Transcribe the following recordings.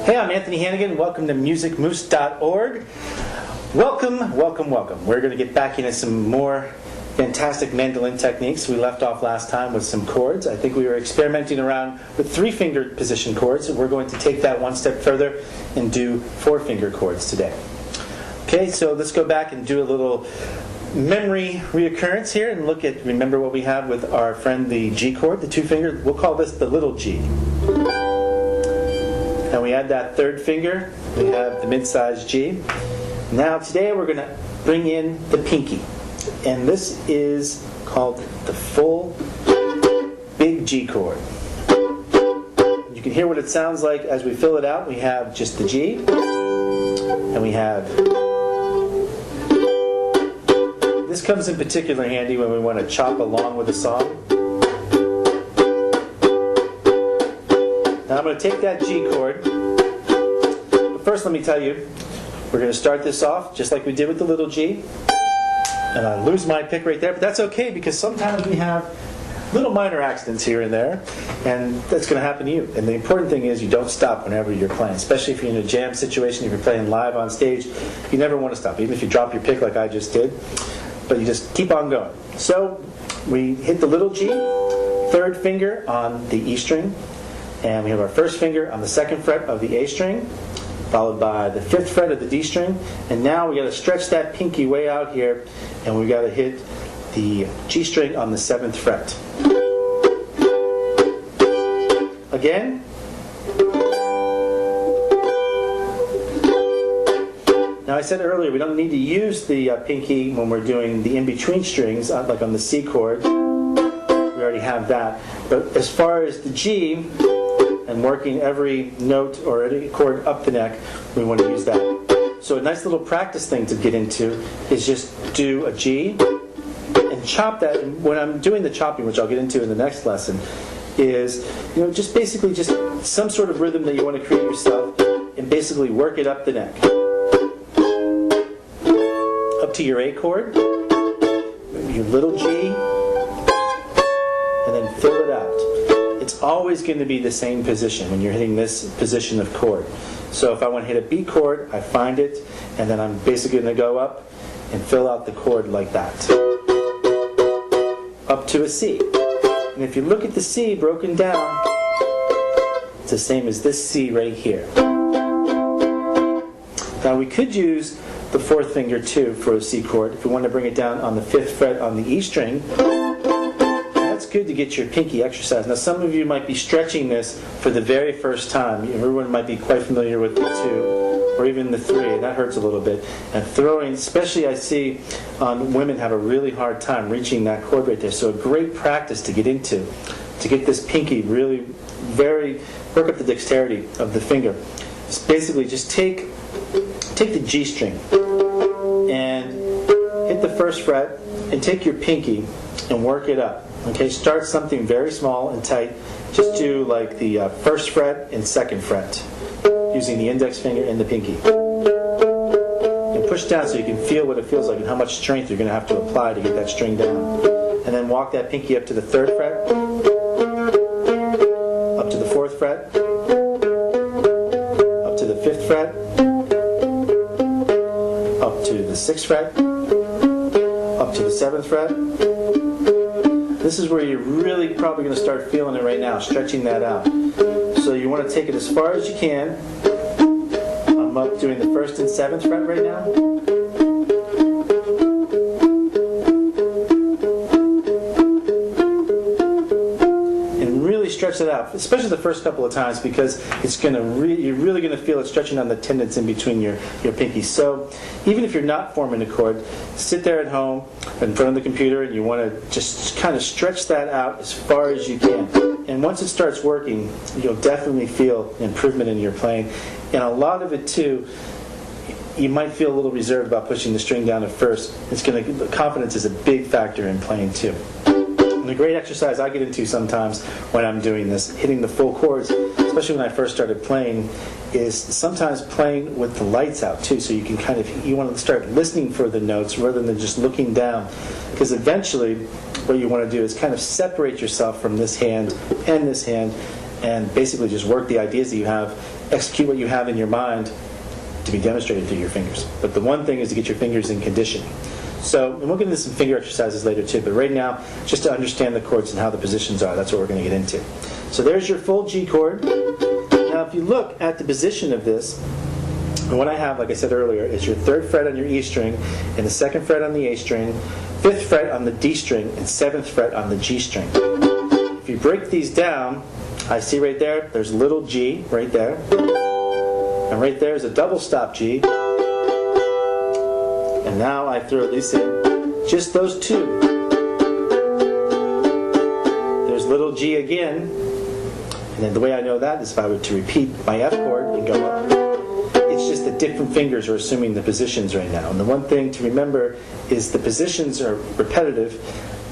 Hey, I'm Anthony Hannigan. Welcome to musicmoose.org. Welcome. We're going to get back into some more fantastic mandolin techniques. We left off last time with some chords. I think we were experimenting around with 3-fingered position chords. We're going to take that one step further and do 4-finger chords today. Okay, so let's go back and do a little memory reoccurrence here and remember what we have with our friend the G chord, the 2-finger. We'll call this the little G. And we add that 3rd finger. We have the mid-sized G. Now today we're going to bring in the pinky. And this is called the full big G chord. You can hear what it sounds like as we fill it out. We have just the G. And we have... This comes in particular handy when we want to chop along with a song. Now I'm going to take that G chord. But first let me tell you, we're going to start this off just like we did with the little G. And I lose my pick right there, but that's okay because sometimes we have little minor accidents here and there, and that's going to happen to you. And the important thing is you don't stop whenever you're playing, especially if you're in a jam situation, if you're playing live on stage, you never want to stop, even if you drop your pick like I just did, but you just keep on going. So we hit the little G, 3rd finger on the E string, and we have our 1st finger on the 2nd fret of the A string, followed by the 5th fret of the D string, and now we got to stretch that pinky way out here, and we got to hit the G string on the 7th fret. Again. Now I said earlier we don't need to use the pinky when we're doing the in-between strings, like on the C chord. We already have that. But as far as the G, and working every note or any chord up the neck, we want to use that. So a nice little practice thing to get into is just do a G and chop that. And when I'm doing the chopping, which I'll get into in the next lesson, is just basically just some sort of rhythm that you want to create yourself and basically work it up the neck. Up to your A chord, your little G, and then fill it out. It's always going to be the same position when you're hitting this position of chord. So if I want to hit a B chord, I find it, and then I'm basically going to go up and fill out the chord like that. Up to a C. And if you look at the C broken down, it's the same as this C right here. Now we could use the 4th finger too for a C chord if we want to bring it down on the 5th fret on the E string. Good to get your pinky exercise. Now some of you might be stretching this for the very first time. Everyone might be quite familiar with the 2 or even the 3, and that hurts a little bit. And throwing, especially I see women have a really hard time reaching that chord right there. So a great practice to get into, to get this pinky really work up the dexterity of the finger. It's basically just take the G string and hit the 1st fret and take your pinky and work it up. Okay, start something very small and tight. Just do like the 1st fret and 2nd fret, using the index finger and the pinky. And push down so you can feel what it feels like and how much strength you're going to have to apply to get that string down. And then walk that pinky up to the 3rd fret, up to the 4th fret, up to the 5th fret, up to the 6th fret, up to the 7th fret. This is where you're really probably going to start feeling it right now, stretching that out. So you want to take it as far as you can. I'm up doing the 1st and 7th fret right now. And really stretch it out, especially the first couple of times, because it's going to you're really going to feel it stretching on the tendons in between your pinkies. So even if you're not forming a chord, sit there at home in front of the computer and you want to just kind of stretch that out as far as you can. And once it starts working, you'll definitely feel improvement in your playing. And a lot of it too, you might feel a little reserved about pushing the string down at first. The confidence is a big factor in playing too. And a great exercise I get into sometimes when I'm doing this, hitting the full chords, especially when I first started playing, is sometimes playing with the lights out too, so you want to start listening for the notes rather than just looking down, because eventually what you want to do is kind of separate yourself from this hand and and basically just work the ideas that you have, execute what you have in your mind to be demonstrated through your fingers. But the one thing is to get your fingers in condition. So, and we'll get into some finger exercises later too, but right now, just to understand the chords and how the positions are, that's what we're going to get into. So there's your full G chord. Now if you look at the position of this, and what I have, like I said earlier, is your 3rd fret on your E string, and the 2nd fret on the A string, 5th fret on the D string, and 7th fret on the G string. If you break these down, I see right there, there's a little G right there, and right there is a double stop G. And now I throw this in, just those two. There's little G again, and then the way I know that is if I were to repeat my F chord and go up. It's just that different fingers are assuming the positions right now. And the one thing to remember is the positions are repetitive,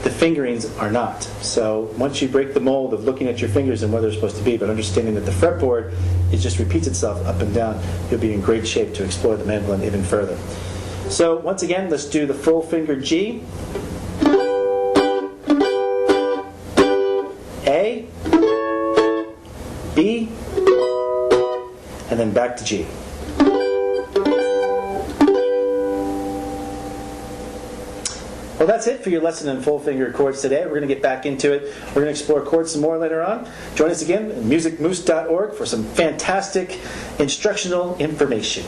the fingerings are not. So once you break the mold of looking at your fingers and where they're supposed to be, but understanding that the fretboard, it just repeats itself up and down, you'll be in great shape to explore the mandolin even further. So once again, let's do the full finger G, A, B, and then back to G. Well, that's it for your lesson in full finger chords today. We're going to get back into it. We're going to explore chords some more later on. Join us again at musicmoose.org for some fantastic instructional information.